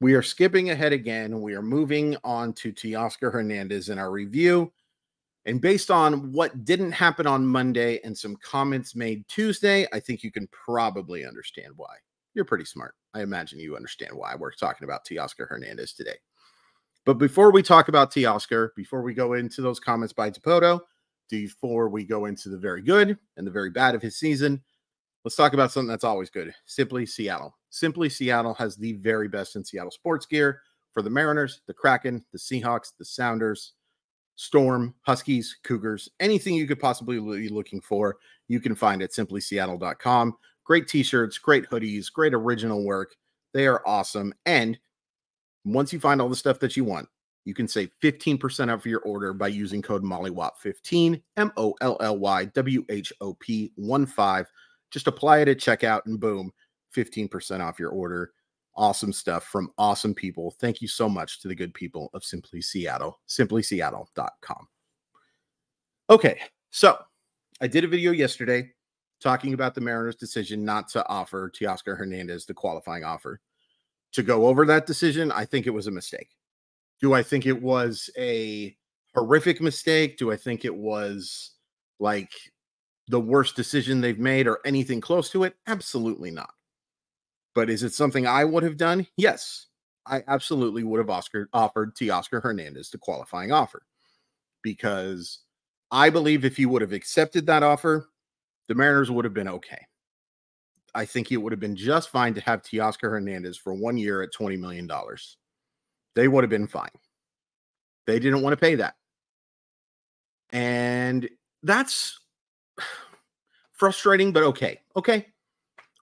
We are skipping ahead again. We are moving on to Teoscar Hernandez in our review. And based on what didn't happen on Monday and some comments made Tuesday, I think you can probably understand why. You're pretty smart. I imagine you understand why we're talking about Teoscar Hernandez today. But before we talk about Teoscar, before we go into those comments by Dipoto, before we go into the very good and the very bad of his season, let's talk about something that's always good. Simply Seattle. Simply Seattle has the very best in Seattle sports gear for the Mariners, the Kraken, the Seahawks, the Sounders, Storm, Huskies, Cougars, anything you could possibly be looking for, you can find at simplyseattle.com. Great t-shirts, great hoodies, great original work. They are awesome. And once you find all the stuff that you want, you can save 15% off your order by using code MOLLYWOP15, MOLLYWHOP15. Just apply it at checkout and boom, 15% off your order. Awesome stuff from awesome people. Thank you so much to the good people of Simply Seattle, simplyseattle.com. Okay, so I did a video yesterday talking about the Mariners' decision not to offer Teoscar Hernandez the qualifying offer. To go over that decision, I think it was a mistake. Do I think it was a horrific mistake? Do I think it was like the worst decision they've made or anything close to it? Absolutely not. But is it something I would have done? Yes, I absolutely would have offered Teoscar Hernandez the qualifying offer, because I believe if he would have accepted that offer, the Mariners would have been okay. I think it would have been just fine to have Teoscar Hernandez for 1 year at $20 million. They would have been fine. They didn't want to pay that. And that's frustrating, but okay. Okay.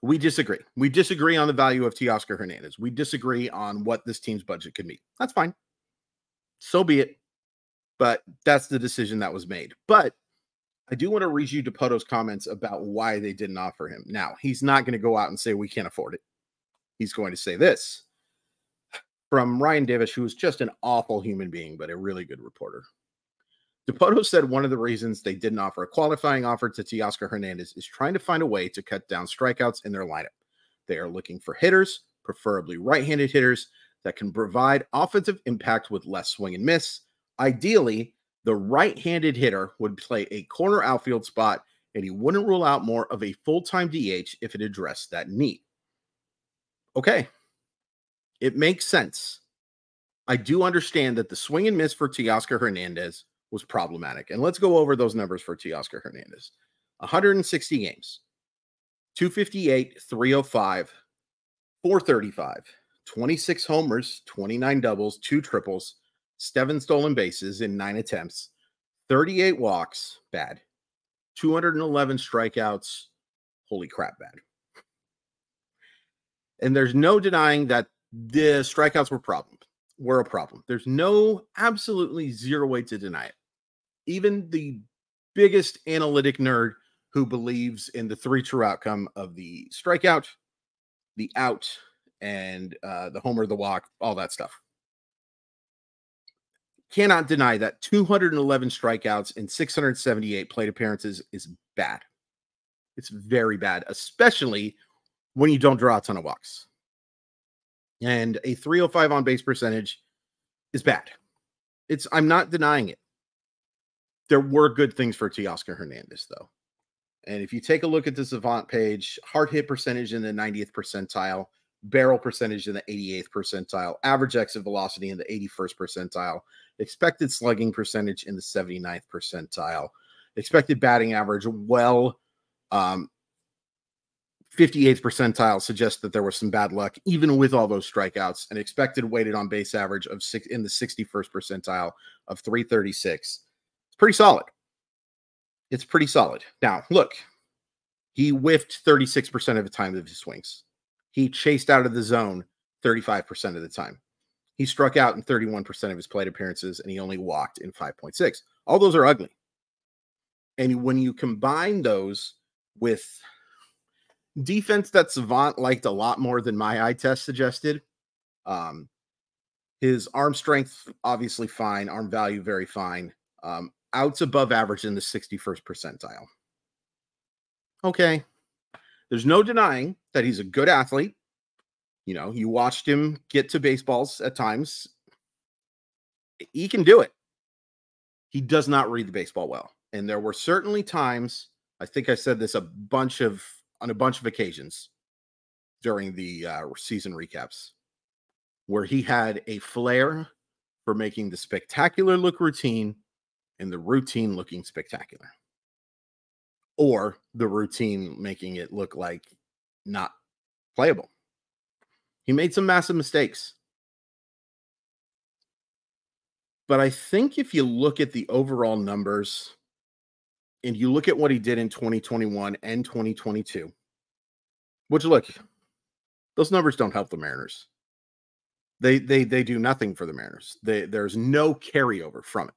We disagree. We disagree on the value of Teoscar Hernandez. We disagree on what this team's budget could be. That's fine. So be it. But that's the decision that was made. But I do want to read you Dipoto's comments about why they didn't offer him. Now, he's not going to go out and say we can't afford it. He's going to say this from Ryan Davis, who is just an awful human being, but a really good reporter. Dipoto said one of the reasons they didn't offer a qualifying offer to Teoscar Hernandez is trying to find a way to cut down strikeouts in their lineup. They are looking for hitters, preferably right-handed hitters, that can provide offensive impact with less swing and miss. Ideally, the right-handed hitter would play a corner outfield spot, and he wouldn't rule out more of a full-time DH if it addressed that need. Okay. It makes sense. I do understand that the swing and miss for Teoscar Hernandez was problematic. And let's go over those numbers for Teoscar Hernandez. 160 games, 258, 305, 435, 26 homers, 29 doubles, 2 triples, 7 stolen bases in 9 attempts, 38 walks, bad, 211 strikeouts, holy crap, bad. And there's no denying that the strikeouts were a problem. There's absolutely zero way to deny it. Even the biggest analytic nerd who believes in the 3 true outcome of the strikeout, the out, and the homer, the walk, all that stuff, cannot deny that 211 strikeouts and 678 plate appearances is bad. It's very bad, especially when you don't draw a ton of walks. And a 305 on base percentage is bad. I'm not denying it. There were good things for Teoscar Hernandez, though. And if you take a look at the Savant page, hard hit percentage in the 90th percentile, barrel percentage in the 88th percentile, average exit velocity in the 81st percentile, expected slugging percentage in the 79th percentile, expected batting average, 58th percentile suggests that there was some bad luck, even with all those strikeouts, an expected weighted on base average of in the 61st percentile of 336. It's pretty solid. It's pretty solid. Now, look, he whiffed 36% of the time of his swings. He chased out of the zone 35% of the time. He struck out in 31% of his plate appearances, and he only walked in 5.6. All those are ugly. And when you combine those with defense that Savant liked a lot more than my eye test suggested, his arm strength, obviously fine. Arm value, very fine. Outs above average in the 61st percentile. Okay. There's no denying that he's a good athlete. You know, you watched him get to baseballs at times. He can do it. He does not read the baseball well. And there were certainly times, I think I said this on a bunch of occasions during the season recaps, where he had a flair for making the spectacular look routine and the routine looking spectacular, or the routine making it look like not playable. He made some massive mistakes. But I think if you look at the overall numbers and you look at what he did in 2021 and 2022, which, look, those numbers don't help the Mariners. They do nothing for the Mariners. There's no carryover from it.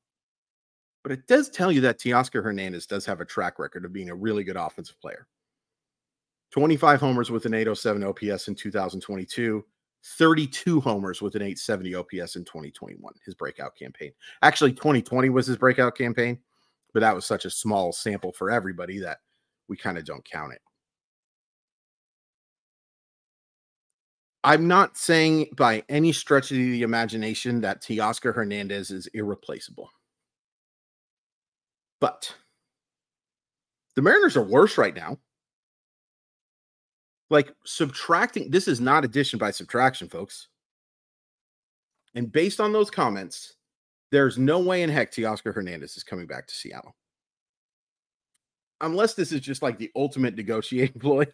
But it does tell you that Teoscar Hernandez does have a track record of being a really good offensive player. 25 homers with an 807 OPS in 2022, 32 homers with an 870 OPS in 2021, his breakout campaign. Actually, 2020 was his breakout campaign, but that was such a small sample for everybody that we kind of don't count it. I'm not saying by any stretch of the imagination that Teoscar Hernandez is irreplaceable. But the Mariners are worse right now. Like, subtracting, this is not addition by subtraction, folks. And based on those comments, there's no way in heck Teoscar Hernandez is coming back to Seattle. Unless this is just like the ultimate negotiating ploy,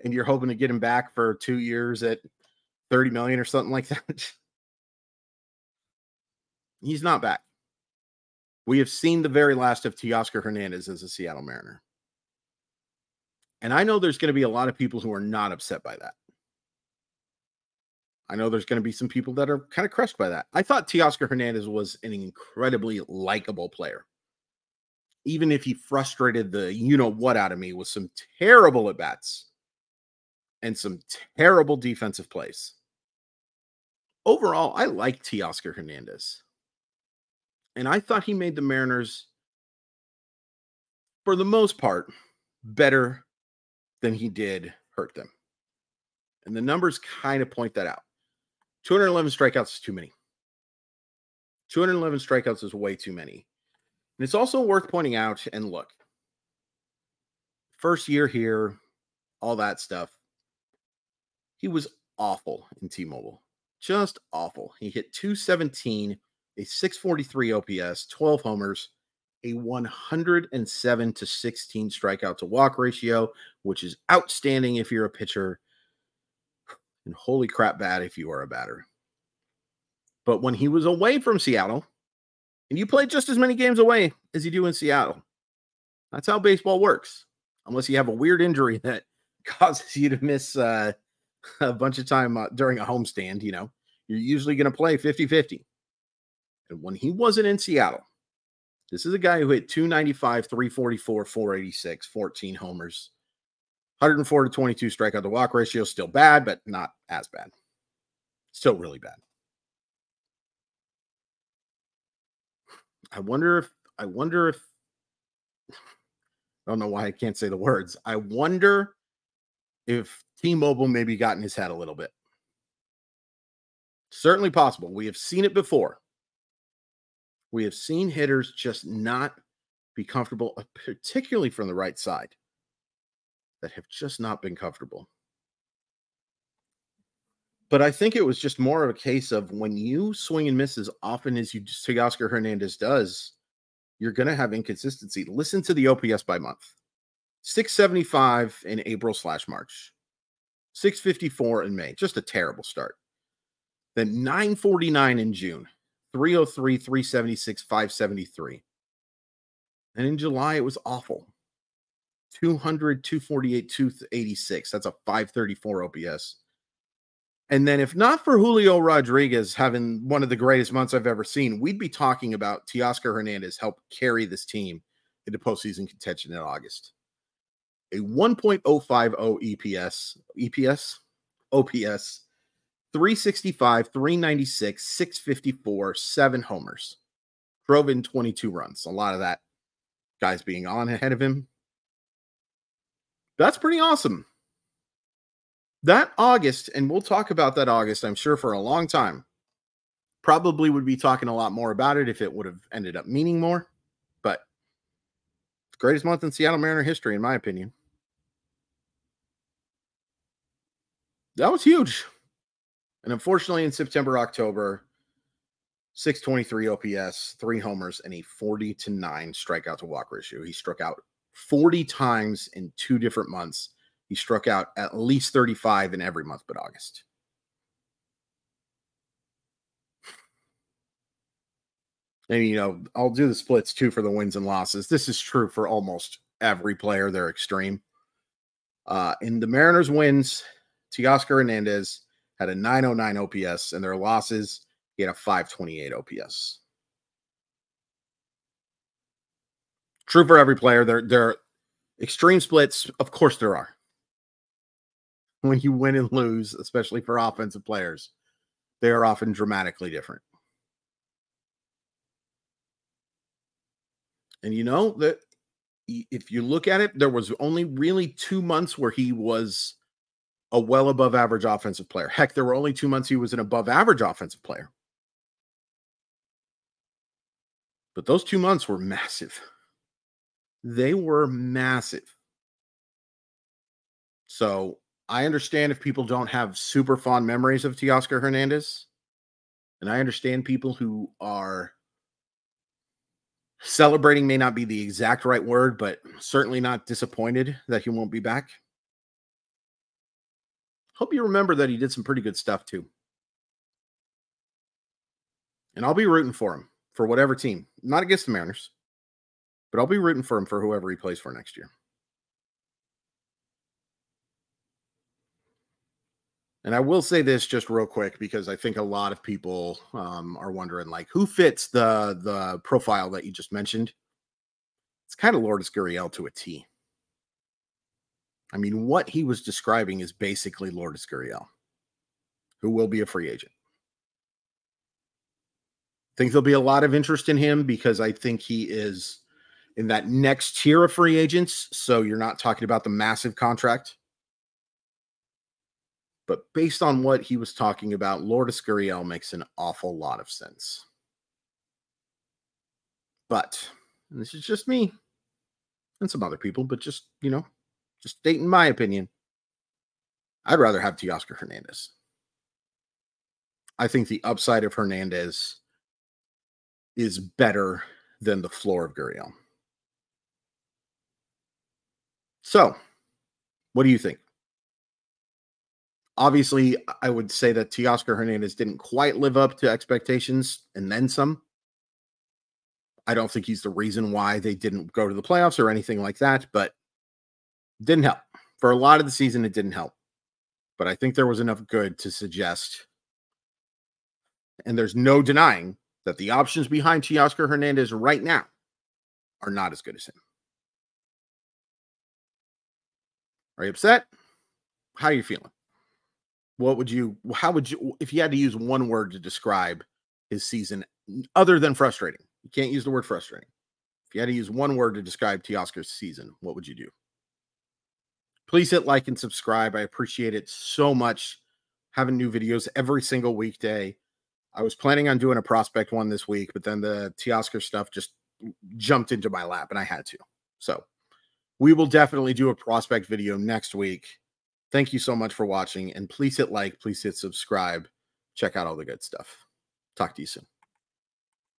and you're hoping to get him back for 2 years at $30 million or something like that. He's not back. We have seen the very last of Teoscar Hernandez as a Seattle Mariner. And I know there's going to be a lot of people who are not upset by that. I know there's going to be some people that are kind of crushed by that. I thought Teoscar Hernandez was an incredibly likable player. Even if he frustrated the you-know-what out of me with some terrible at-bats and some terrible defensive plays. Overall, I like Teoscar Hernandez. And I thought he made the Mariners, for the most part, better than he did hurt them. And the numbers kind of point that out. 211 strikeouts is too many. 211 strikeouts is way too many. And it's also worth pointing out, and look, first year here, all that stuff, he was awful in T-Mobile. Just awful. He hit 217, a 643 OPS, 12 homers, a 107 to 16 strikeout to walk ratio, which is outstanding if you're a pitcher, and holy crap bad if you are a batter. But when he was away from Seattle, and you play just as many games away as you do in Seattle, that's how baseball works. Unless you have a weird injury that causes you to miss a bunch of time during a homestand, you know, you're usually going to play 50-50. And when he wasn't in Seattle, this is a guy who hit 295, 344, 486, 14 homers, 104 to 22 strikeout to walk ratio. Still bad, but not as bad. Still really bad. I wonder if I don't know why I can't say the words. I wonder if T-Mobile maybe got in his head a little bit. Certainly possible. We have seen it before. We have seen hitters just not be comfortable, particularly from the right side, that have just not been comfortable. But I think it was just more of a case of when you swing and miss as often as Teoscar Hernandez does, you're going to have inconsistency. Listen to the OPS by month. 675 in April/March. 654 in May. Just a terrible start. Then 949 in June. 303, 376, 573. And in July, it was awful. 200, 248, 286. That's a 534 OPS. And then if not for Julio Rodriguez having one of the greatest months I've ever seen, we'd be talking about Teoscar Hernandez helped carry this team into postseason contention in August. A 1.050 OPS, 365, 396, 654, 7 homers. Drove in 22 runs. A lot of that guys being on ahead of him. That's pretty awesome. That August, and we'll talk about that August, I'm sure, for a long time. Probably would be talking a lot more about it if it would have ended up meaning more. But greatest month in Seattle Mariner history, in my opinion. That was huge. And unfortunately, in September, October, 623 OPS, 3 homers, and a 40-9 strikeout to walk ratio. He struck out 40 times in 2 different months. He struck out at least 35 in every month but August. And, you know, I'll do the splits too for the wins and losses. This is true for almost every player. They're extreme. In the Mariners' wins, Teoscar Hernández had a 909 OPS, and their losses, he had a 528 OPS. True for every player. There are extreme splits. Of course there are. When you win and lose, especially for offensive players, they are often dramatically different. And you know that if you look at it, there was only really 2 months where he was a well above average offensive player. Heck, there were only 2 months he was an above average offensive player. But those 2 months were massive. They were massive. So I understand if people don't have super fond memories of Teoscar Hernández. And I understand people who are celebrating may not be the exact right word, but certainly not disappointed that he won't be back. Hope you remember that he did some pretty good stuff too. And I'll be rooting for him for whatever team. Not against the Mariners, but I'll be rooting for him for whoever he plays for next year. And I will say this just real quick, because I think a lot of people are wondering, like, who fits the profile that you just mentioned? It's kind of Lourdes Gurriel to a T. I mean, what he was describing is basically Lourdes Gurriel, who will be a free agent. I think there'll be a lot of interest in him because I think he is in that next tier of free agents. So you're not talking about the massive contract. But based on what he was talking about, Lourdes Gurriel makes an awful lot of sense. But this is just me and some other people, but just, you know, just stating my opinion. I'd rather have Teoscar Hernández. I think the upside of Hernández is better than the floor of Gurriel. So, what do you think? Obviously, I would say that Teoscar Hernández didn't quite live up to expectations and then some. I don't think he's the reason why they didn't go to the playoffs or anything like that, but it didn't help. For a lot of the season, it didn't help. But I think there was enough good to suggest, and there's no denying that the options behind Teoscar Hernández right now are not as good as him. Are you upset? How are you feeling? How would you, if you had to use one word to describe his season other than frustrating? You can't use the word frustrating. If you had to use one word to describe Teoscar's season, what would you do? Please hit like and subscribe. I appreciate it so much. Having new videos every single weekday. I was planning on doing a prospect one this week, but then the Teoscar stuff just jumped into my lap and I had to. So we will definitely do a prospect video next week. Thank you so much for watching, and please hit like, please hit subscribe. Check out all the good stuff. Talk to you soon.